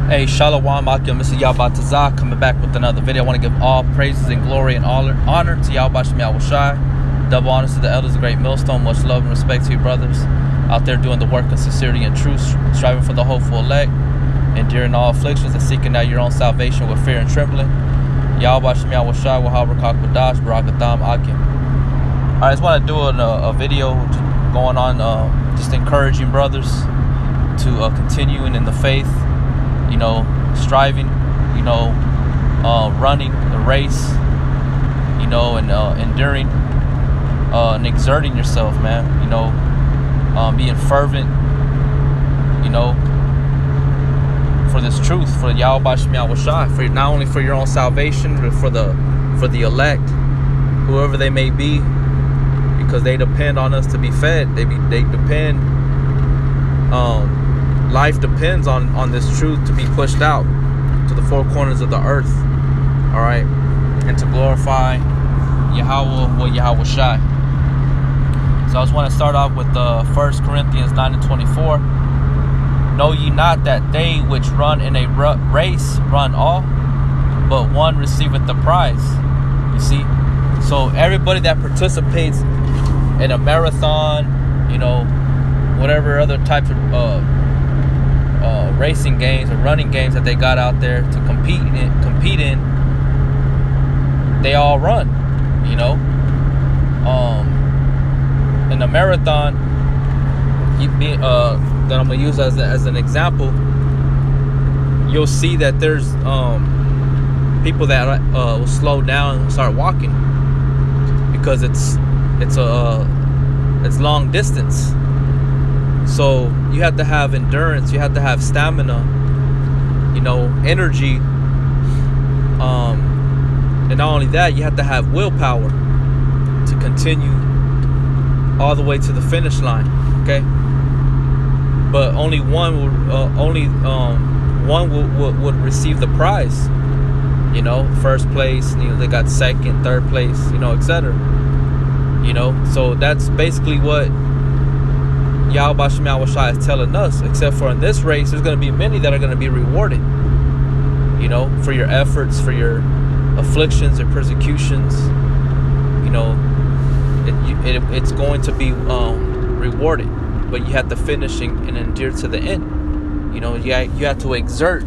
Hey, Shalom, Akim, Mr. Yabatazah, coming back with another video. I want to give all praises and glory and honor to Yahweh Shem Yahushai. Double honors to the elders of Great Millstone. Much love and respect to you brothers out there doing the work of sincerity and truth, striving for the hopeful elect, enduring all afflictions and seeking out your own salvation with fear and trembling. Yahweh Shem Yahushai, Wahabra Kakbadash, Barakatham, Akim. I just want to do a video going on, just encouraging brothers to continuing in the faith. You know, striving, you know, running the race, you know, and enduring, and exerting yourself, man. You know, being fervent, you know, for this truth, for Yahweh Shem Yahushai, for not only for your own salvation, but for the elect, whoever they may be, because they depend on us to be fed. They depend. Life depends on this truth to be pushed out to the four corners of the earth, all right, and to glorify Yahweh or Yahweh Shai. So I just want to start off with 1 Corinthians 9 and 24. Know ye not that they which run in a race run all, but one receiveth the prize. You see, so everybody that participates in a marathon, you know, whatever other types of racing games or running games that they got out there to compete in, they all run, you know. In a marathon, that I'm gonna use as an example, you'll see that there's people that will slow down and start walking because it's long distance. So you have to have endurance, you have to have stamina, you know, energy, and not only that, you have to have willpower to continue all the way to the finish line. Okay, but only one would receive the prize. You know, first place. You know, they got second, third place. You know, etc. You know, so that's basically what Yahweh Shem Yahushai is telling us. Except for in this race, there's going to be many that are going to be rewarded, you know, for your efforts, for your afflictions or persecutions. You know, it's going to be rewarded, but you have to finish and endure to the end. You know, you have to exert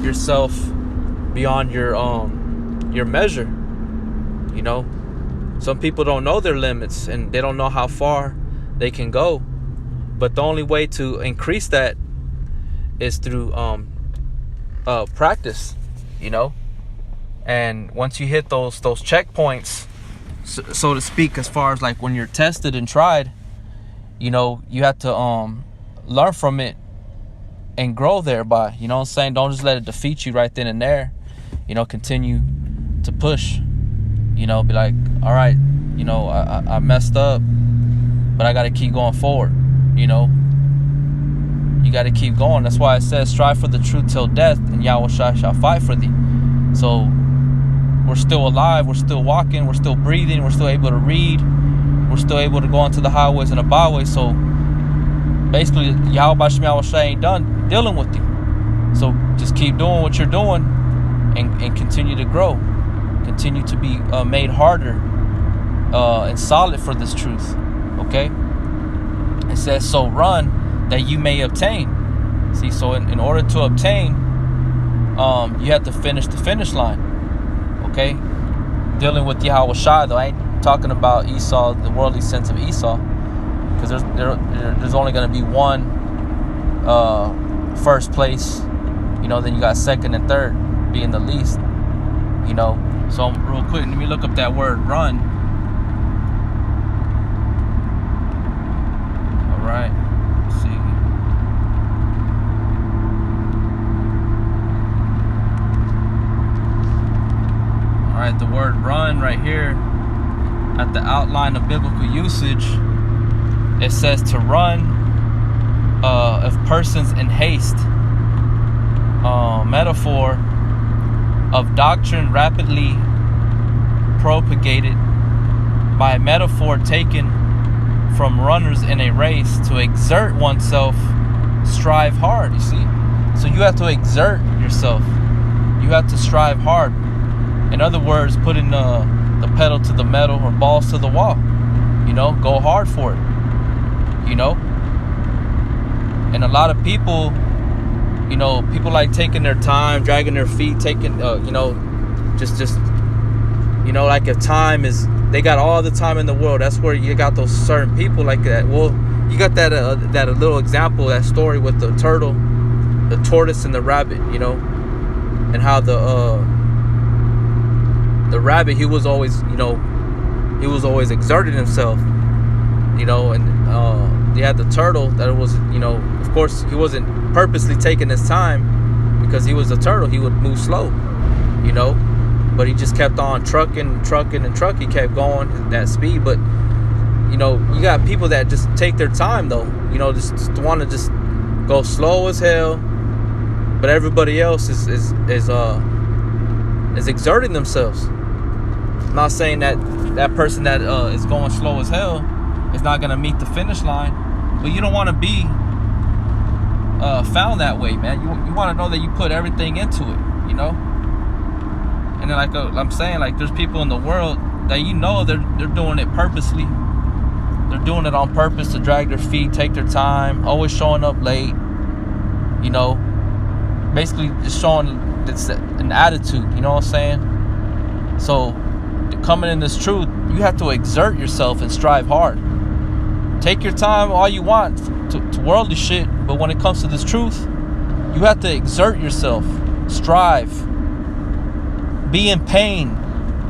yourself beyond your measure. You know, some people don't know their limits and they don't know how far they can go. But the only way to increase that is through practice, you know. And once you hit those checkpoints, so to speak, as far as like when you're tested and tried, you know, you have to learn from it and grow thereby. You know what I'm saying? Don't just let it defeat you right then and there. You know, continue to push. You know, be like, all right, you know, I messed up, but I got to keep going forward. You know, you got to keep going. That's why it says, strive for the truth till death, and Yahweh shall fight for thee. So we're still alive, we're still walking, we're still breathing, we're still able to read, we're still able to go onto the highways and the byways. So basically, Yahweh Shem Yahushai ain't done dealing with you. So just keep doing what you're doing and continue to grow. Continue to be made harder and solid for this truth. Okay? It says, so run that you may obtain. See, so in order to obtain, you have to finish the finish line. Okay? Dealing with Yahweh Shai, though, I ain't talking about Esau, the worldly sense of Esau, because there's only going to be one first place, you know, then you got second and third being the least, you know. So real quick, let me look up that word run. Right, let's see. All right, the word run right here at the outline of biblical usage, it says to run of persons in haste. Metaphor of doctrine rapidly propagated by a metaphor taken from runners in a race to exert oneself, strive hard, you see. So you have to exert yourself. You have to strive hard. In other words, putting the pedal to the metal or balls to the wall. You know, go hard for it. You know, and a lot of people, you know, people like taking their time, dragging their feet, taking, you know, just, you know, like if time is, they got all the time in the world. That's where you got those certain people like that. Well, you got that that little example, that story with the turtle, the tortoise, and the rabbit. You know, and how the rabbit, he was always, you know, he was always exerting himself. You know, and you had the turtle that was, you know, of course he wasn't purposely taking his time because he was a turtle. He would move slow, you know, but he just kept on trucking. He kept going at that speed. But, you know, you got people that just take their time though, you know, just want to just go slow as hell, but everybody else is exerting themselves. I'm not saying that person that is going slow as hell is not going to meet the finish line, but you don't want to be found that way, man. You want to know that you put everything into it, you know. And then, like I'm saying, like, there's people in the world that, you know, they're doing it purposely. They're doing it on purpose to drag their feet, take their time, always showing up late, you know, basically just showing an attitude, you know what I'm saying? So coming in this truth, you have to exert yourself and strive hard. Take your time all you want to worldly shit, but when it comes to this truth, you have to exert yourself, strive, be in pain.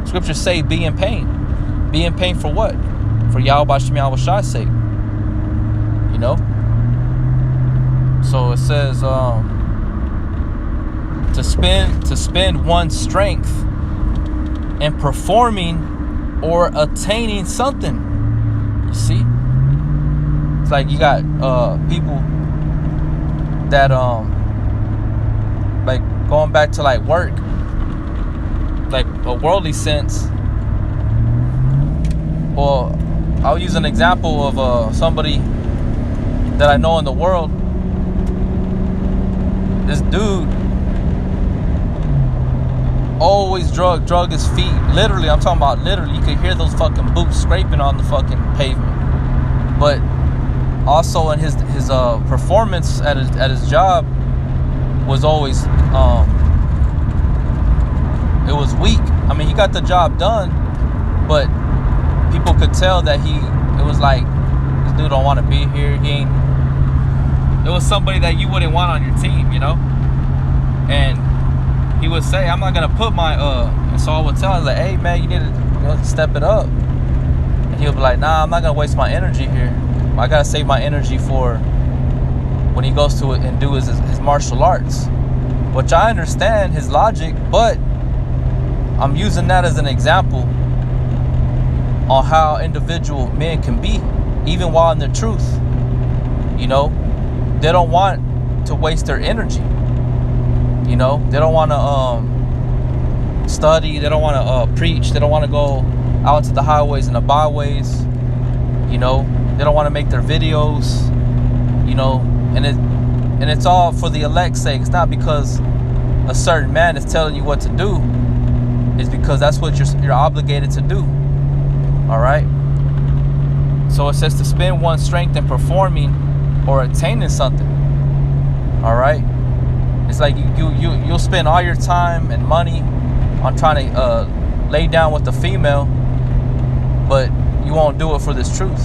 Scriptures say be in pain. Be in pain for what? For Yahweh Shem Yahweh Shai's sake. You know? So it says to spend one's strength in performing or attaining something. You see? It's like you got people that like going back to like work, like a worldly sense. Well, I'll use an example of somebody that I know in the world. This dude always drug his feet. Literally, I'm talking about literally. You could hear those fucking boots scraping on the fucking pavement. But also in his performance at his job was always it was weak. I mean, he got the job done, but people could tell that it was like, this dude don't want to be here. It was somebody that you wouldn't want on your team, you know. And he would say, I'm not gonna put my and so I would tell him, like, hey man, you need to step it up. And he'll be like, nah, I'm not gonna waste my energy here. I gotta save my energy for when he goes to it and do his martial arts. Which I understand his logic, but I'm using that as an example on how individual men can be, even while in the truth. You know, they don't want to waste their energy. You know, they don't want to study. They don't want to preach. They don't want to go out into the highways and the byways. You know, they don't want to make their videos. You know, and it's all for the elect's sake. It's not because a certain man is telling you what to do. It's because that's what you're obligated to do. All right. So it says to spend one's strength in performing or attaining something. All right. It's like you'll spend all your time and money on trying to lay down with the female, but you won't do it for this truth.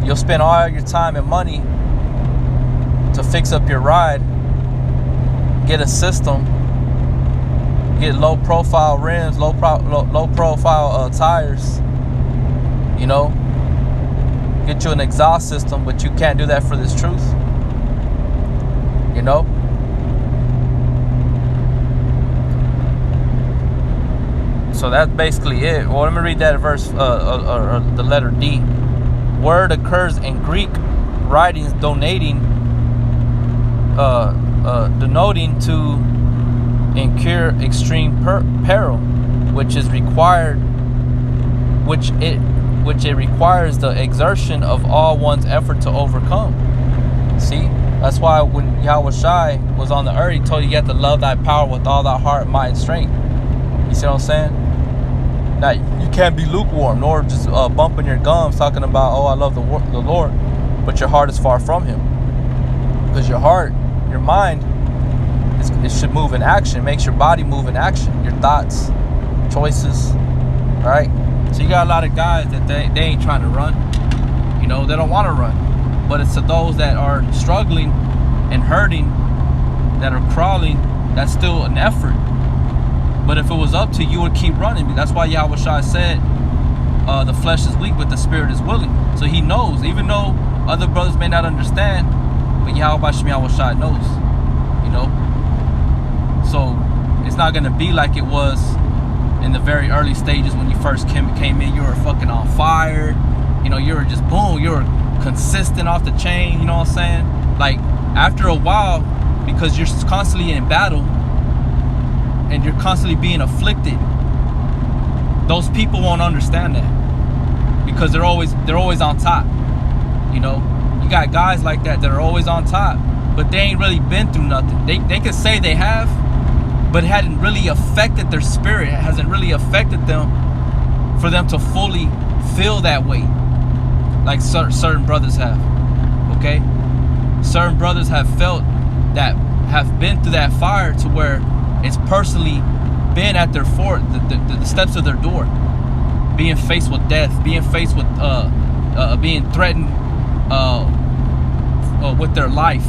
You'll spend all your time and money to fix up your ride, get a system, get low profile rims, low profile tires, you know, get you an exhaust system, but you can't do that for this truth. You know? So that's basically it. Well, let me read that verse, or the letter D. Word occurs in Greek writings denoting to incur extreme peril, which it requires the exertion of all one's effort to overcome. See? That's why when Yahweh Shai was on the earth, he told you have to love thy power with all thy heart, might, and strength. You see what I'm saying? Now, you can't be lukewarm, nor just bumping your gums talking about, oh, I love the Lord, but your heart is far from him. Because your heart, your mind, it should move in action. It makes your body move in action. Your thoughts, choices, right? So you got a lot of guys that they ain't trying to run. You know, they don't want to run. But it's to those that are struggling and hurting, that are crawling, that's still an effort. But if it was up to you, would keep running. That's why Yahweh Shai said, the flesh is weak, but the spirit is willing. So he knows, even though other brothers may not understand, but Yahweh Shai knows, you know. So it's not going to be like it was in the very early stages when you first came in. You were fucking on fire. You know, you were just boom, you were consistent off the chain, you know what I'm saying? Like, after a while, because you're constantly in battle and you're constantly being afflicted, those people won't understand that, because they're always on top. You know, you got guys like that are always on top, but they ain't really been through nothing. They could say they have, but it hadn't really affected their spirit. It hasn't really affected them for them to fully feel that way, like certain brothers have. Okay, certain brothers have felt that, have been through that fire to where it's personally been at their the steps of their door, being faced with death, being faced with being threatened with their life,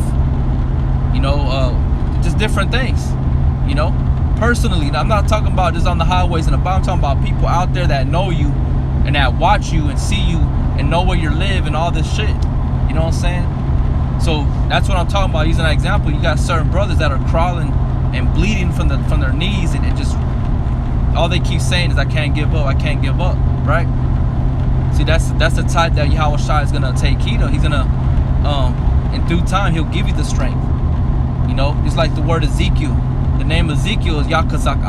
you know, just different things, you know. Personally, I'm not talking about just on the highways and about, I'm talking about people out there that know you and that watch you and see you and know where you live and all this shit. You know what I'm saying? So that's what I'm talking about. Using that example, you got certain brothers that are crawling and bleeding from their knees, and it just, all they keep saying is, I can't give up, I can't give up, right? See, that's the type that Yahweh Shai is gonna take heed of. He's gonna, in due time, he'll give you the strength. You know, it's like the word Ezekiel. The name Ezekiel is Yakazak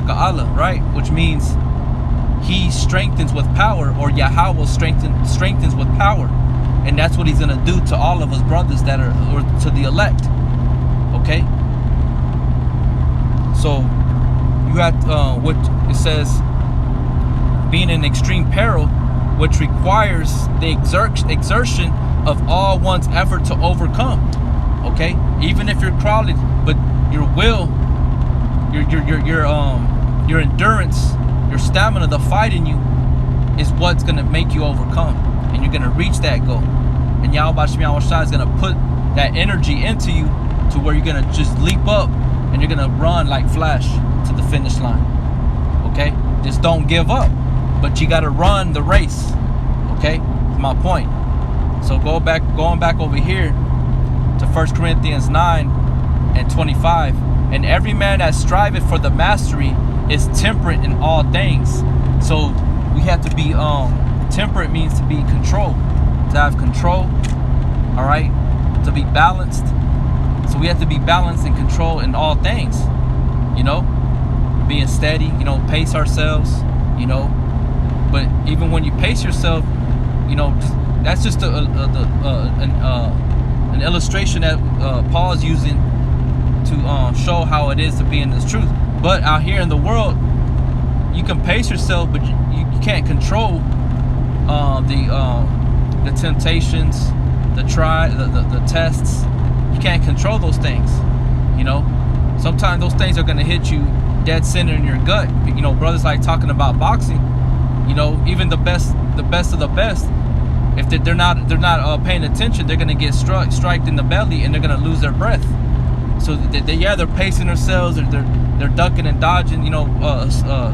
Allah, right? Which means he strengthens with power, or Yahweh strengthens with power. And that's what he's gonna do to all of us brothers that are, or to the elect. Okay? So you got what it says, being in extreme peril, which requires the exertion of all one's effort to overcome. Okay? Even if you're crawling, but your will, your endurance, your stamina, the fight in you is what's gonna make you overcome, and you're gonna reach that goal. And Yahweh Shai is gonna put that energy into you to where you're gonna just leap up and you're gonna run like Flash to the finish line. Okay? Just don't give up, but you gotta run the race. Okay? That's my point. So going back over here to 1 Corinthians 9:25, and every man that striveth for the mastery is temperate in all things. So we have to be temperate, means to be controlled, to have control, all right, to be balanced. So we have to be balanced and controlled in all things, you know, being steady, you know, pace ourselves, you know. But even when you pace yourself, you know, that's just an illustration that Paul's using to show how it is to be in this truth. But out here in the world, you can pace yourself, but you can't control the temptations, the tests. You can't control those things. You know, sometimes those things are gonna hit you dead center in your gut. You know, brothers like talking about boxing. You know, even the best of the best, if they're not paying attention, they're gonna get striked in the belly and they're gonna lose their breath. So they're pacing themselves, or they're ducking and dodging, you know,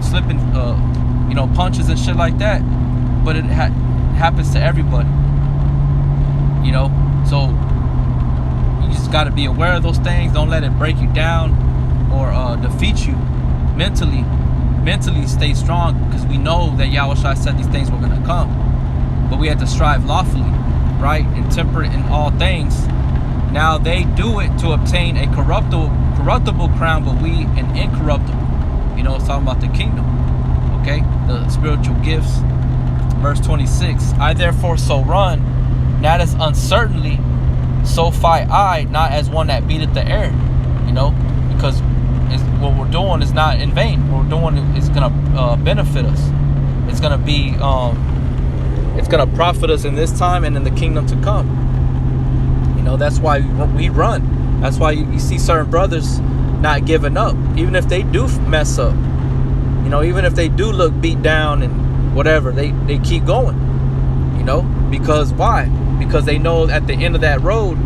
slipping, you know, punches and shit like that. But it happens to everybody, you know. So you just got to be aware of those things. Don't let it break you down or defeat you mentally. Mentally stay strong, because we know that Yahweh Shai said these things were going to come. But we have to strive lawfully, right, and temperate in all things. Now they do it to obtain a corruptible crown, but we an incorruptible. You know, it's talking about the kingdom, okay, the spiritual gifts. Verse 26, I therefore so run, not as uncertainly, so fight I, not as one that beateth the air. You know, because what we're doing is not in vain. What we're doing is going to benefit us. It's going to be, it's going to profit us in this time and in the kingdom to come. You know, that's why we run. That's why you see certain brothers not giving up, even if they do mess up. You know, even if they do look beat down and whatever, they keep going. You know, because why? Because they know at the end of that road,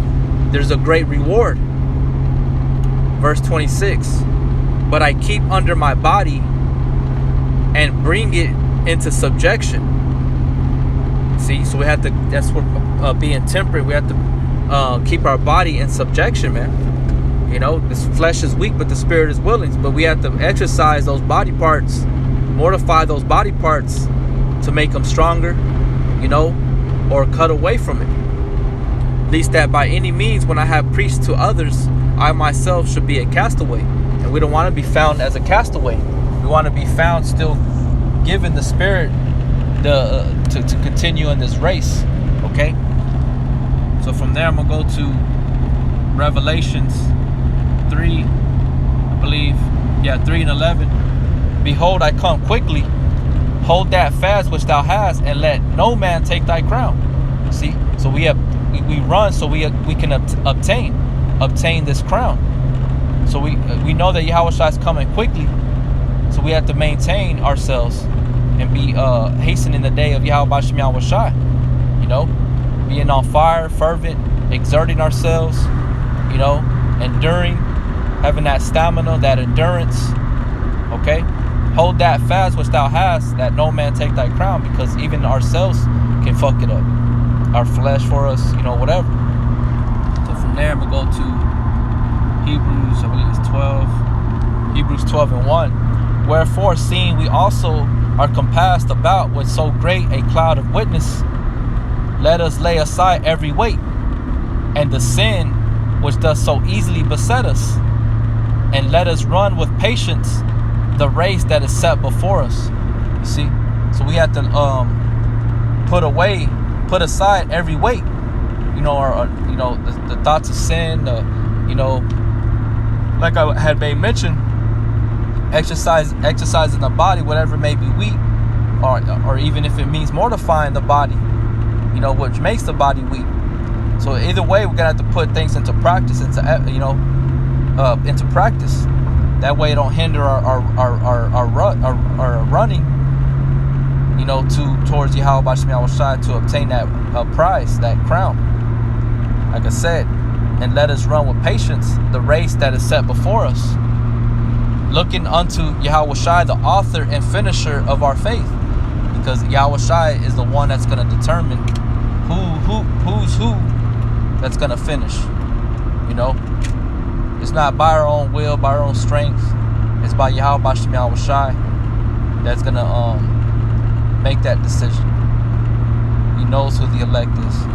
there's a great reward. Verse 26, but I keep under my body and bring it into subjection. See, so we have to, that's what being temperate, we have to keep our body in subjection, man. You know, this flesh is weak, but the spirit is willing. But we have to exercise those body parts, mortify those body parts to make them stronger, you know, or cut away from it. Least that by any means, when I have preached to others, I myself should be a castaway. And we don't want to be found as a castaway. We want to be found still given the spirit to continue in this race. Okay? So from there, I'm going to go to Revelations 3, I believe. Yeah, 3 and 11. Behold, I come quickly. Hold that fast which thou hast, and let no man take thy crown. See? So we run so we can obtain this crown. So we know that Yahushua is coming quickly. So we have to maintain ourselves and be hastening the day of Yahweh Shem Yahushua. You know, being on fire, fervent, exerting ourselves, you know, enduring, having that stamina, that endurance. Okay? Hold that fast which thou hast, that no man take thy crown, because even ourselves can fuck it up. Our flesh for us, you know, whatever. So from there, we go to Hebrews, I believe it's 12. Hebrews 12 and 1. Wherefore, seeing we also are compassed about with so great a cloud of witness, let us lay aside every weight and the sin which does so easily beset us, and let us run with patience the race that is set before us. You see, so we have to put aside every weight, you know, or you know, the thoughts of sin, you know, like I had made mention, exercising the body, whatever may be weak, or even if it means mortifying the body, you know, which makes the body weak. So either way, we're gonna have to put things into practice, into practice. That way, it don't hinder our running, you know, towards Yahweh Shem Yahushua to obtain that prize, that crown. Like I said, and let us run with patience the race that is set before us, looking unto Yahushua, the author and finisher of our faith, because Yahushua is the one that's going to determine who's who that's going to finish. You know, it's not by our own will, by our own strength. It's by Yahweh Shem Yahushua that's going to make that decision. He knows who the elect is.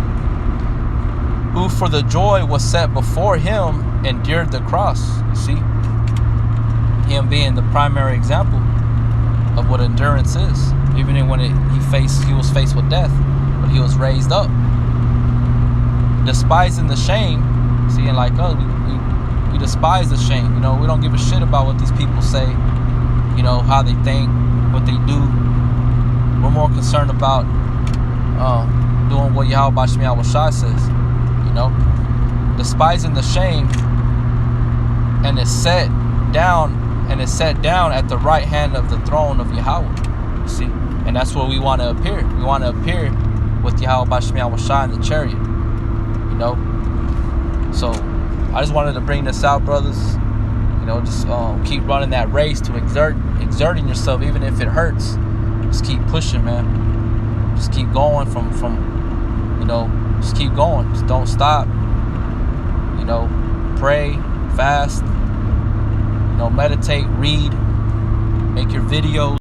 Who for the joy was set before him endured the cross. You see, him being the primary example of what endurance is. Even when he was faced with death, but he was raised up, despising the shame. See, and like us, we despise the shame. You know, we don't give a shit about what these people say. You know, how they think, what they do. We're more concerned about doing what Yahweh Shem Yahushua says. You know, despising the shame, and it's set down at the right hand of the throne of Yahweh. You see, and that's where we want to appear. We want to appear with Yahweh Shem Yahushua in the chariot. You know, so I just wanted to bring this out, brothers. You know, just keep running that race to exerting yourself, even if it hurts. Just keep pushing, man. Just keep going from you know. Just keep going. Just don't stop. You know, pray, fast. You know, meditate, read, make your videos.